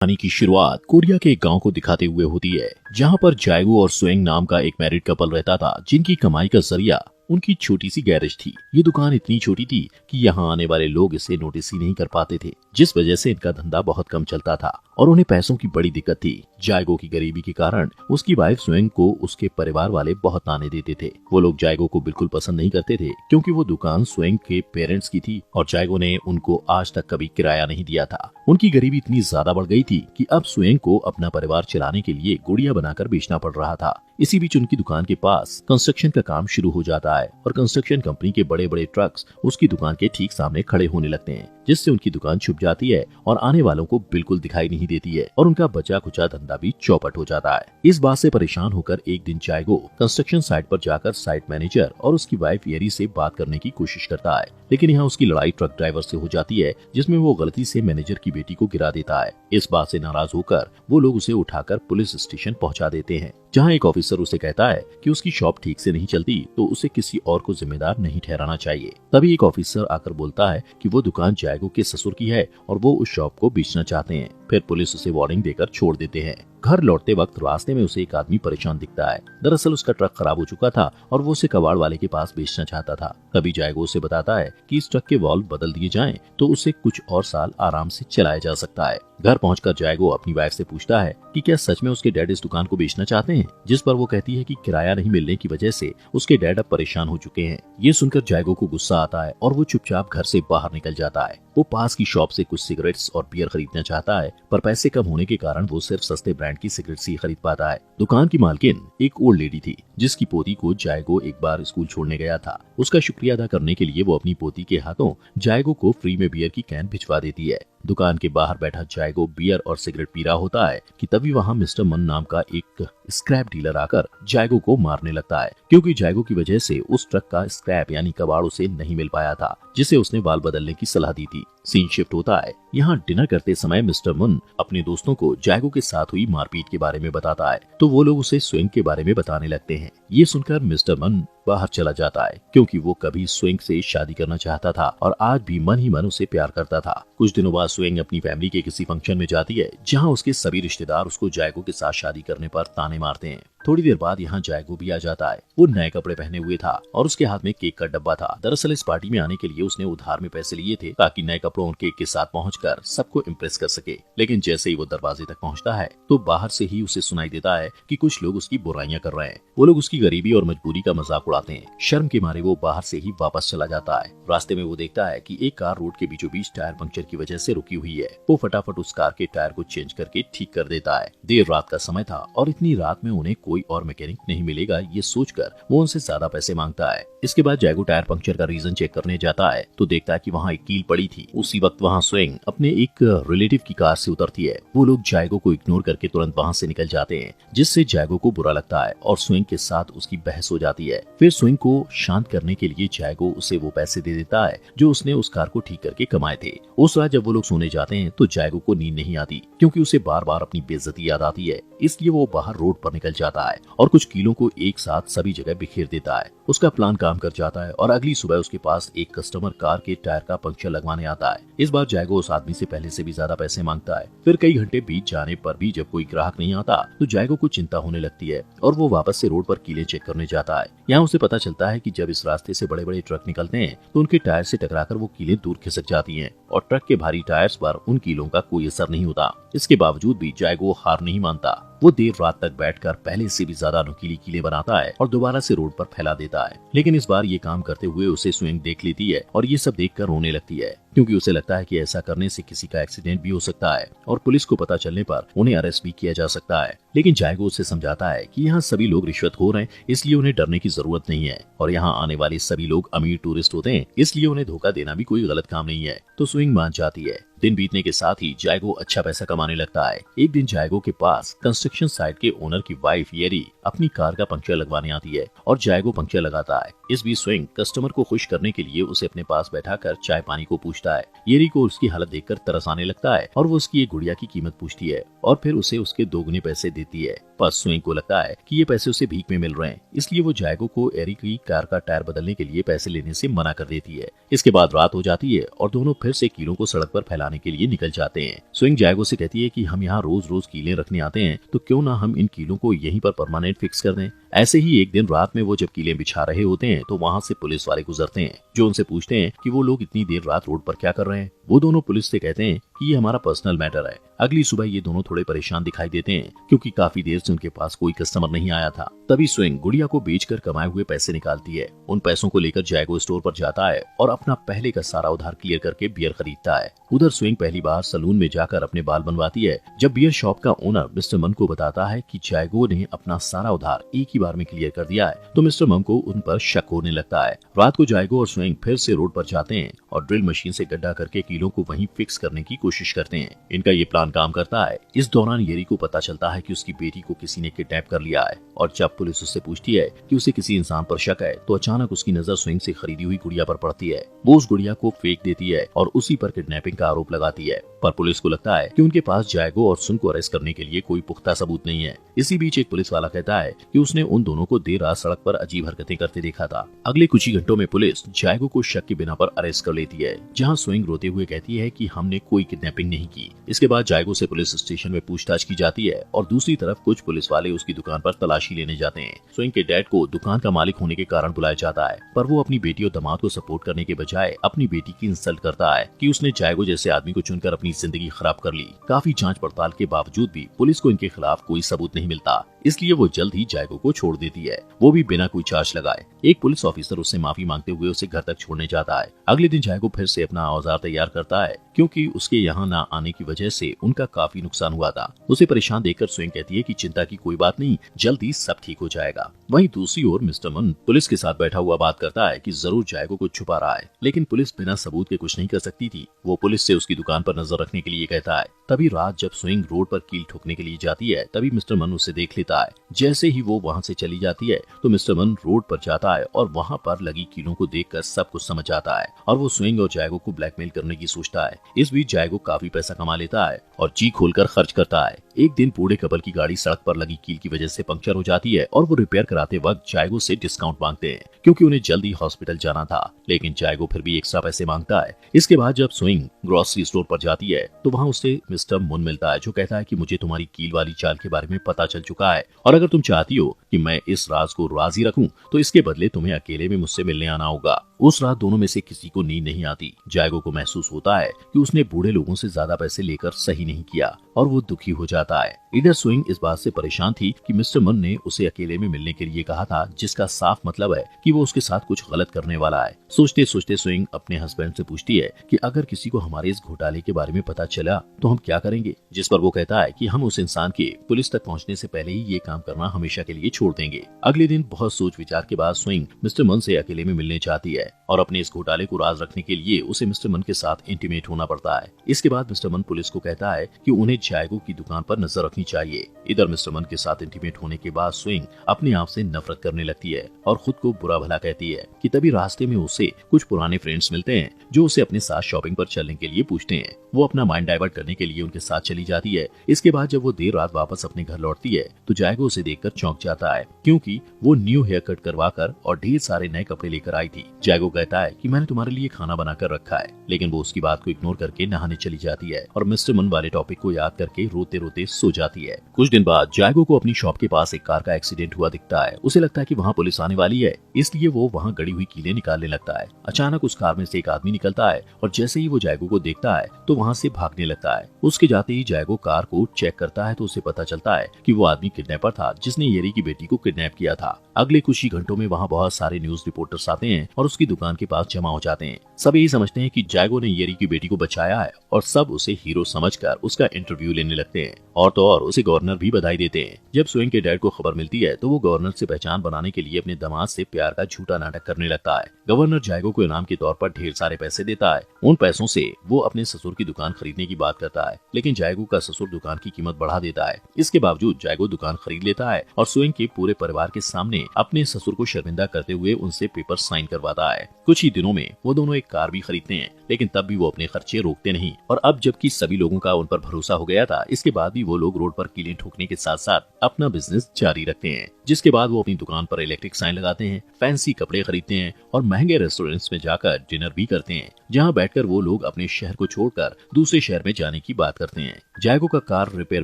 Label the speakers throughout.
Speaker 1: कहानी की शुरुआत कोरिया के एक गांव को दिखाते हुए होती है, जहां पर जायगो और स्वेंग नाम का एक मैरिड कपल रहता था, जिनकी कमाई का जरिया उनकी छोटी सी गैरेज थी। ये दुकान इतनी छोटी थी कि यहाँ आने वाले लोग इसे नोटिस ही नहीं कर पाते थे, जिस वजह से इनका धंधा बहुत कम चलता था और उन्हें पैसों की बड़ी दिक्कत थी। जायगो की गरीबी के कारण उसकी वाइफ स्वेंग को उसके परिवार वाले बहुत ताने देते थे। वो लोग जायगो को बिल्कुल पसंद नहीं करते थे, क्योंकि वो दुकान स्वेंग के पेरेंट्स की थी और जायगो ने उनको आज तक कभी किराया नहीं दिया था। उनकी गरीबी इतनी ज्यादा बढ़ गई थी कि अब स्वेंग को अपना परिवार चलाने के लिए गुड़िया बनाकर बेचना पड़ रहा था। इसी बीच उनकी दुकान के पास कंस्ट्रक्शन का काम शुरू हो जाता है और कंस्ट्रक्शन कंपनी के बड़े बड़े ट्रक्स उसकी दुकान के ठीक सामने खड़े होने लगते हैं, जिससे उनकी दुकान छुप जाती है और आने वालों को बिल्कुल दिखाई नहीं देती है और उनका बचा खुचा धंधा भी चौपट हो जाता है। इस बात से परेशान होकर एक दिन जायगो कंस्ट्रक्शन साइट पर जाकर साइट मैनेजर और उसकी वाइफ येरी से बात करने की कोशिश करता है, लेकिन यहाँ उसकी लड़ाई ट्रक ड्राइवर से हो जाती है, जिसमें वो गलती से मैनेजर की बेटी को गिरा देता है। इस बात से नाराज होकर वो लोग उसे उठाकर पुलिस स्टेशन पहुँचा देते हैं, जहाँ एक ऑफिसर उसे कहता है कि उसकी शॉप ठीक से नहीं चलती तो उसे किसी और को जिम्मेदार नहीं ठहराना चाहिए। तभी एक ऑफिसर आकर बोलता है कि वो दुकान जायगो के ससुर की है और वो उस शॉप को बेचना चाहते हैं। फिर पुलिस उसे वार्निंग देकर छोड़ देते हैं। घर लौटते वक्त रास्ते में उसे एक आदमी परेशान दिखता है। दरअसल उसका ट्रक खराब हो चुका था और वो उसे कबाड़ वाले के पास बेचना चाहता था। तभी जायगो उसे बताता है कि इस ट्रक के वॉल्व बदल दिए जाएं तो उसे कुछ और साल आराम से चलाया जा सकता है। घर पहुंचकर जायगो अपनी वाइफ से पूछता है कि क्या सच में उसके डैड इस दुकान को बेचना चाहते हैं, जिस पर वो कहती है कि किराया नहीं मिलने की वजह से उसके डैड अब परेशान हो चुके हैं। ये सुनकर जायगो को गुस्सा आता है और वो चुपचाप घर से बाहर निकल जाता है। वो पास की शॉप से कुछ सिगरेट्स और बियर खरीदना चाहता है, पर पैसे कम होने के कारण वो सिर्फ सस्ते ब्रांड की सिगरेट्स ही खरीद पाता है। दुकान की मालकिन एक ओल्ड लेडी थी, जिसकी पोती को जायगो एक बार स्कूल छोड़ने गया था। उसका शुक्रिया अदा करने के लिए वो अपनी पोती के हाथों जायगो को फ्री में बियर की कैन भिजवा देती है। दुकान के बाहर बैठा जायगो बियर और सिगरेट पी रहा होता है कि तभी वहाँ मिस्टर मन नाम का एक स्क्रैप डीलर आकर जायगो को मारने लगता है, क्योंकि जायगो की वजह से उस ट्रक का स्क्रैप यानी कबाड़ उसे नहीं मिल पाया था, जिसे उसने बाल बदलने की सलाह दी थी। सीन शिफ्ट होता है। यहाँ डिनर करते समय मिस्टर मुन अपने दोस्तों को जायगो के साथ हुई मारपीट के बारे में बताता है, तो वो लोग उसे स्वेंग के बारे में बताने लगते हैं। ये सुनकर मिस्टर मन बाहर चला जाता है, क्योंकि वो कभी स्वेंग से शादी करना चाहता था और आज भी मन ही मन उसे प्यार करता था। कुछ दिनों बाद स्वेंग अपनी फैमिली के किसी फंक्शन में जाती है, जहाँ उसके सभी रिश्तेदार उसको जायगो के साथ शादी करने पर ताने मारते हैं। थोड़ी देर बाद यहाँ जायगो भी आ जाता है। वो नए कपड़े पहने हुए था और उसके हाथ में केक का डब्बा था। दरअसल इस पार्टी में आने के लिए उसने उधार में पैसे लिए थे, ताकि नए कपड़ों और केक के साथ पहुंचकर सबको इम्प्रेस कर सके। लेकिन जैसे ही वो दरवाजे तक पहुंचता है तो बाहर से ही उसे सुनाई देता है कि कुछ लोग उसकी बुराइयां कर रहे हैं। वो लोग उसकी गरीबी और मजबूरी का मजाक उड़ाते हैं। शर्म के मारे वो बाहर से ही वापस चला जाता है। रास्ते में वो देखता है कि एक कार रोड के बीचों बीच टायर पंक्चर की वजह से रुकी हुई है। वो फटाफट उस कार के टायर को चेंज करके ठीक कर देता है। देर रात का समय था और इतनी रात में उन्हें कोई और मैकेनिक नहीं मिलेगा, ये सोचकर वो उनसे ज्यादा पैसे मांगता है। इसके बाद जायगो टायर पंक्चर का रीजन चेक करने जाता है तो देखता है कि वहाँ एक कील पड़ी थी। उसी वक्त वहाँ स्वेंग अपने एक रिलेटिव की कार से उतरती है। वो लोग जायगो को इग्नोर करके तुरंत वहाँ से निकल जाते हैं, जिससे जायगो को बुरा लगता है और स्वेंग के साथ उसकी बहस हो जाती है। फिर स्वेंग को शांत करने के लिए जायगो उसे वो पैसे दे देता है जो उसने उस कार को ठीक करके कमाए थे। उस रात जब वो लोग सोने जाते हैं तो जायगो को नींद नहीं आती, क्योंकि उसे बार बार अपनी बेइज्जती याद आती है। इसलिए वो बाहर रोड पर निकल जाता है और कुछ कीलों को एक साथ सभी जगह बिखेर देता है। उसका प्लान काम कर जाता है और अगली सुबह उसके पास एक कस्टमर कार के टायर का पंक्चर लगवाने आता है। इस बार जायगो उस आदमी से पहले से भी ज्यादा पैसे मांगता है। फिर कई घंटे बीत जाने पर भी जब कोई ग्राहक नहीं आता तो जायगो को चिंता होने लगती है और वो वापस से रोड पर कीलें चेक करने जाता है। यहाँ उसे पता चलता है कि जब इस रास्ते से बड़े बड़े ट्रक निकलते हैं तो उनके टायर से टकराकर वो कीलें दूर खिसक जाती हैं और ट्रक के भारी टायर्स पर उन कीलों का कोई असर नहीं होता। इसके बावजूद भी जायगो हार नहीं मानता। वो देर रात तक बैठकर पहले से भी ज्यादा नुकीली कीलें बनाता है और दोबारा से रोड पर फैला देता है। लेकिन इस बार ये काम करते हुए उसे स्वेंग देख लेती है और ये सब देखकर रोने लगती है, क्योंकि उसे लगता है कि ऐसा करने से किसी का एक्सीडेंट भी हो सकता है और पुलिस को पता चलने पर उन्हें अरेस्ट भी किया जा सकता है। लेकिन जायगो उसे समझाता है कि यहाँ सभी लोग रिश्वतखोर हैं, इसलिए उन्हें डरने की जरूरत नहीं है और यहाँ आने वाले सभी लोग अमीर टूरिस्ट होते हैं, इसलिए उन्हें धोखा देना भी कोई गलत काम नहीं है। तो स्वेंग मान जाती है। दिन बीतने के साथ ही जायगो अच्छा पैसा कमाने लगता है। एक दिन जायगो के पास कंस्ट्रक्शन साइट के ओनर की वाइफ येरी अपनी कार का पंक्चर लगवाने आती है और जायगो पंक्चर लगाता है। इस बीच स्वेंग कस्टमर को खुश करने के लिए उसे अपने पास बैठाकर चाय पानी को पूछता पूछता है। येरी को उसकी हालत देखकर तरस आने लगता है और वो उसकी एक गुड़िया की कीमत पूछती है और फिर उसे उसके दोगुने पैसे देती है। पर स्विंग को लगता है कि ये पैसे उसे भीख में मिल रहे हैं, इसलिए वो जायगो को एरी की कार का टायर बदलने के लिए पैसे लेने से मना कर देती है। इसके बाद रात हो जाती है और दोनों फिर से कीलों को सड़क पर फैलाने के लिए निकल जाते हैं। स्विंग जायगो से कहती है कि हम यहाँ रोज रोज कीलें रखने आते हैं, तो क्यों ना हम इन कीलों को यहीं पर परमानेंट फिक्स कर दें। ऐसे ही एक दिन रात में वो जब कीलें बिछा रहे होते हैं तो वहाँ से पुलिस वाले गुजरते हैं, जो उनसे पूछते हैं कि वो लोग इतनी देर रात रोड पर क्या कर रहे हैं। वो दोनों पुलिस से कहते हैं कि ये हमारा पर्सनल मैटर है। अगली सुबह ये दोनों थोड़े परेशान दिखाई देते हैं क्योंकि काफी देर से उनके पास कोई कस्टमर नहीं आया था। तभी स्विंग गुड़िया को बेचकर कमाए हुए पैसे निकालती है। उन पैसों को लेकर जायगो स्टोर पर जाता है और अपना पहले का सारा उधार क्लियर करके बियर खरीदता है। उधर स्विंग पहली बार सलून में जाकर अपने बाल बनवाती है। जब बियर शॉप का ओनर मिस्टर मन को बताता है कि जायगो ने अपना सारा उधार एक ही बार में क्लियर कर दिया है, तो मिस्टर मन को उन पर शक होने लगता है। रात को जायगो और स्विंग फिर से रोड पर जाते हैं और ड्रिल मशीन से गड्ढा करके कीलों को वहीं फिक्स करने की कोशिश करते हैं। इनका ये प्लान काम करता है। इस दौरान येरी को पता चलता है कि उसकी बेटी को किसी ने किडनैप कर लिया है और जब पुलिस उससे पूछती है कि उसे किसी इंसान पर शक है, तो अचानक उसकी नजर स्विंग से खरीदी हुई गुड़िया पर पड़ती है। वो उस गुड़िया को फेंक देती है और उसी पर किडनैपिंग का आरोप लगाती है। पर पुलिस को लगता है कि उनके पास जायगो और सुन को अरेस्ट करने के लिए कोई पुख्ता सबूत नहीं है। इसी बीच एक पुलिस वाला कहता है कि उसने उन दोनों को देर रात सड़क पर अजीब हरकतें करते देखा था। अगले कुछ ही घंटों में पुलिस जायगो को शक के बिना पर अरेस्ट कर लेती है, जहां स्विंग रोते हुए कहती है कि हमने कोई किडनैपिंग नहीं की। इसके बाद जायगो से पुलिस स्टेशन में पूछताछ की जाती है और दूसरी तरफ कुछ पुलिस वाले उसकी दुकान पर तलाशी लेने जाते हैं। स्विंग के डैड को दुकान का मालिक होने के कारण बुलाया जाता है, पर वो अपनी बेटी और दामाद को सपोर्ट करने के बजाय अपनी बेटी की इंसल्ट करता है कि उसने जायगो जैसे आदमी को चुनकर अपनी जिंदगी खराब कर ली। काफी जांच पड़ताल के बावजूद भी पुलिस को इनके खिलाफ कोई सबूत नहीं मिलता, इसलिए वो जल्द ही जायगो को छोड़ देती है, वो भी बिना कोई चार्ज लगाए। एक पुलिस ऑफिसर उससे माफी मांगते हुए उसे घर तक छोड़ने जाता है। अगले दिन जायगो फिर से अपना औजार तैयार करता है क्योंकि उसके यहाँ न आने की वजह से उनका काफी नुकसान हुआ था। उसे परेशान देखकर स्विंग कहती है कि चिंता की कोई बात नहीं, जल्दी सब ठीक हो जाएगा। वहीं दूसरी ओर मिस्टर मन पुलिस के साथ बैठा हुआ बात करता है कि जरूर जायगो को छुपा रहा है, लेकिन पुलिस बिना सबूत के कुछ नहीं कर सकती थी। वो पुलिस से उसकी दुकान पर नजर रखने के लिए कहता है। तभी रात जब स्विंग रोड पर कील ठोकने के लिए जाती है, तभी मिस्टर मन उसे देख लेता है। जैसे ही वो वहाँ से चली जाती है तो मिस्टर मन रोड पर जाता है और वहाँ पर लगी कीलों को देखकर सब कुछ समझ जाता है और वो स्विंग और जायगो को ब्लैकमेल करने की सोचता है। इस बीच जायगो काफी पैसा कमा लेता है और जी खोलकर खर्च करता है। एक दिन बूढ़े कपल की गाड़ी सड़क पर लगी कील की वजह से पंक्चर हो जाती है और वो रिपेयर कराते वक्त जायगो से डिस्काउंट मांगते हैं क्योंकि उन्हें जल्दी हॉस्पिटल जाना था, लेकिन जायगो फिर भी एक्स्ट्रा पैसे मांगता है। इसके बाद जब स्विंग ग्रोसरी स्टोर पर जाती है तो वहाँ उसे मिस्टर मुन मिलता है, जो कहता है कि मुझे तुम्हारी कील वाली चाल के बारे में पता चल चुका है और अगर तुम चाहती हो कि मैं इस राज को राजी रखूं तो इसके बदले तुम्हें अकेले में मुझसे मिलने आना होगा। उस रात दोनों में से किसी को नींद नहीं आती। जायगो को महसूस होता है कि उसने बूढ़े लोगों से ज्यादा पैसे लेकर सही नहीं किया और वो दुखी हो जाता है। इधर स्विंग इस बात से परेशान थी कि मिस्टर मन ने उसे अकेले में मिलने के लिए कहा था, जिसका साफ मतलब है कि वो उसके साथ कुछ गलत करने वाला है। सोचते सोचते स्विंग अपने हस्बैंड से पूछती है कि अगर किसी को हमारे इस घोटाले के बारे में पता चला तो हम क्या करेंगे, जिस पर वो कहता है कि हम उस इंसान के पुलिस तक पहुंचने से पहले ही ये काम करना हमेशा के लिए छोड़ देंगे। अगले दिन बहुत सोच विचार के बाद स्विंग मिस्टर मन से अकेले में मिलने चाहती है और अपने इस घोटाले को राज रखने के लिए उसे मिस्टर मन के साथ इंटीमेट होना पड़ता है। इसके बाद मिस्टर मन पुलिस को कहता है कि उन्हें जायगो की दुकान पर नजर रखनी चाहिए। इधर मिस्टर मन के साथ इंटीमेट होने के बाद स्विंग अपने आप से नफरत करने लगती है और खुद को बुरा भला कहती है कि तभी रास्ते में उसे कुछ पुराने फ्रेंड्स मिलते हैं जो उसे अपने साथ शॉपिंग पर चलने के लिए पूछते हैं। वो अपना माइंड डाइवर्ट करने के लिए उनके साथ चली जाती है। इसके बाद जब वो देर रात वापस अपने घर लौटती है तो जायगो उसे देखकर चौंक जाता है क्योंकि वो न्यू हेयर कट करवाकर और ढेर सारे नए कपड़े लेकर आई थी। जायगो कहता है कि मैंने तुम्हारे लिए खाना बनाकर रखा है, लेकिन वो उसकी बात को इग्नोर करके नहाने चली जाती है और मिस्टर मन वाले टॉपिक को याद करके रोते रोते सो जाती है। कुछ दिन बाद जायगो को अपनी शॉप के पास एक कार का एक्सीडेंट हुआ दिखता है। उसे लगता है कि वहाँ पुलिस आने वाली है, इसलिए वो वहाँ गड़ी हुई कीलें निकालने लगता है। अचानक उस कार में से एक आदमी निकलता है और जैसे ही वो जायगो को देखता है तो वहाँ से भागने लगता है। उसके जाते ही जायगो कार को चेक करता है तो उसे पता चलता है कि वो आदमी किडनैपर था जिसने येरी की बेटी को किडनैप किया था। अगले कुछ ही घंटों में वहाँ बहुत सारे न्यूज रिपोर्टर्स आते हैं और उसकी दुकान के पास जमा हो जाते हैं। सब यही समझते हैं कि जायगो ने येरी की बेटी को बचाया है और सब उसे हीरो समझकर उसका इंटरव्यू लेने लगते हैं और तो और उसे गवर्नर भी बधाई देते हैं। जब स्विंग के डैड को खबर मिलती है तो वो गवर्नर से पहचान बनाने के लिए अपने दामाद से प्यार का झूठा नाटक करने लगता है। गवर्नर जायगो को इनाम के तौर पर ढेर सारे पैसे देता है। उन पैसों से वो अपने ससुर की दुकान खरीदने की बात करता है, लेकिन जायगो का ससुर दुकान की कीमत बढ़ा देता है। इसके बावजूद जायगो दुकान खरीद लेता है और स्विंग के पूरे परिवार के सामने में अपने ससुर को शर्मिंदा करते हुए उनसे पेपर साइन करवाता है। कुछ ही दिनों में वो दोनों एक कार भी खरीदते हैं, लेकिन तब भी वो अपने खर्चे रोकते नहीं। और अब जबकि सभी लोगों का उन पर भरोसा हो गया था, इसके बाद भी वो लोग रोड पर कीलें ठोकने के साथ साथ अपना बिजनेस जारी रखते हैं। जिसके बाद वो अपनी दुकान पर इलेक्ट्रिक साइन लगाते हैं, फैंसी कपड़े खरीदते हैं और महंगे रेस्टोरेंट्स में जाकर डिनर भी करते हैं, जहां बैठकर वो लोग अपने शहर को छोड़कर दूसरे शहर में जाने की बात करते हैं। जायगो का कार रिपेयर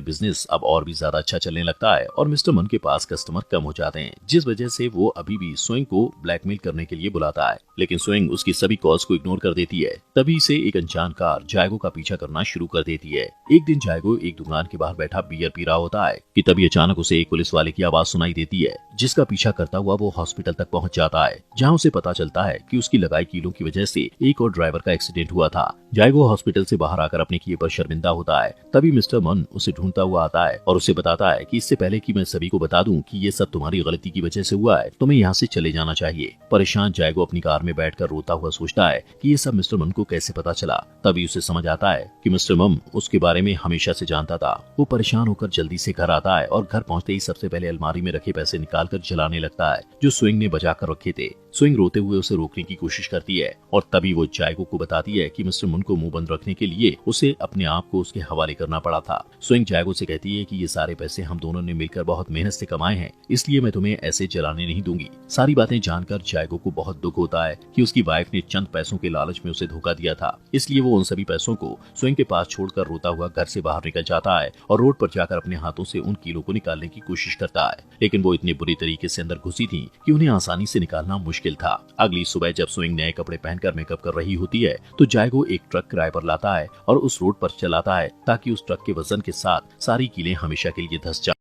Speaker 1: बिजनेस अब और भी ज्यादा अच्छा चलने लगता है और मिस्टर मन के पास कस्टमर कम हो जाते हैं, जिस वजह से वो अभी भी स्विंग को ब्लैकमेल करने के लिए बुलाता है। लेकिन स्विंग उसकी सभी कॉल्स को इग्नोर कर देती है। तभी से एक अनजान कार जायगो का पीछा करना शुरू कर देती है। एक दिन जायगो एक दुकान के बाहर बैठा बियर पी रहा होता है कि तभी अचानक उसे एक पुलिस वाले की आवाज सुनाई देती है, जिसका पीछा करता हुआ वो हॉस्पिटल तक पहुंच जाता है, जहां उसे पता चलता है कि उसकी लगाई कीलों की वजह से एक और ड्राइवर का एक्सीडेंट हुआ था। जायगो हॉस्पिटल से बाहर आकर अपने किए पर शर्मिंदा होता है। तभी मिस्टर मन उसे ढूंढता हुआ आता है और उसे बताता है कि इससे पहले कि मैं सभी को बता दूं कि ये सब तुम्हारी गलती की वजह से हुआ है, तुम्हें यहाँ से चले जाना चाहिए। परेशान जायगो अपनी कार में बैठकर रोता हुआ सोचता है कि ये सब मिस्टर मन को कैसे पता चला। तभी उसे समझ आता है कि मिस्टर मम उसके बारे में हमेशा से जानता था। वो परेशान होकर जल्दी से घर आता है और घर पहुंचते ही सबसे पहले अलमारी में रखे पैसे निकालकर जलाने लगता है, जो स्विंग ने बचा कर रखे थे। स्विंग रोते हुए उसे रोकने की कोशिश करती है और तभी वो जायगो को बताती है कि मिस्टर मुन को मुंह बंद रखने के लिए उसे अपने आप को उसके हवाले करना पड़ा था। स्विंग जायगो से कहती है कि ये सारे पैसे हम दोनों ने मिलकर बहुत मेहनत से कमाए हैं, इसलिए मैं तुम्हें ऐसे जलाने नहीं दूंगी। सारी बातें जानकर जायगो को बहुत दुख होता है कि उसकी वाइफ ने चंद पैसों के लालच में उसे धोखा दिया था, इसलिए वो उन सभी पैसों को स्विंग के पास छोड़कर रोता हुआ घर से बाहर निकल जाता है और रोड पर जाकर अपने हाथों से उन कीलों को निकालने की कोशिश करता है, लेकिन वो इतनी बुरी तरीके से अंदर घुसी थी कि उन्हें आसानी से निकालना मुश्किल था। अगली सुबह जब स्विंग नए कपड़े पहनकर मेकअप कर रही होती है तो जायगो एक ट्रक किराए पर लाता है और उस रोड पर चलाता है ताकि उस ट्रक के वजन के साथ सारी कीलें हमेशा के लिए धंस जाएं।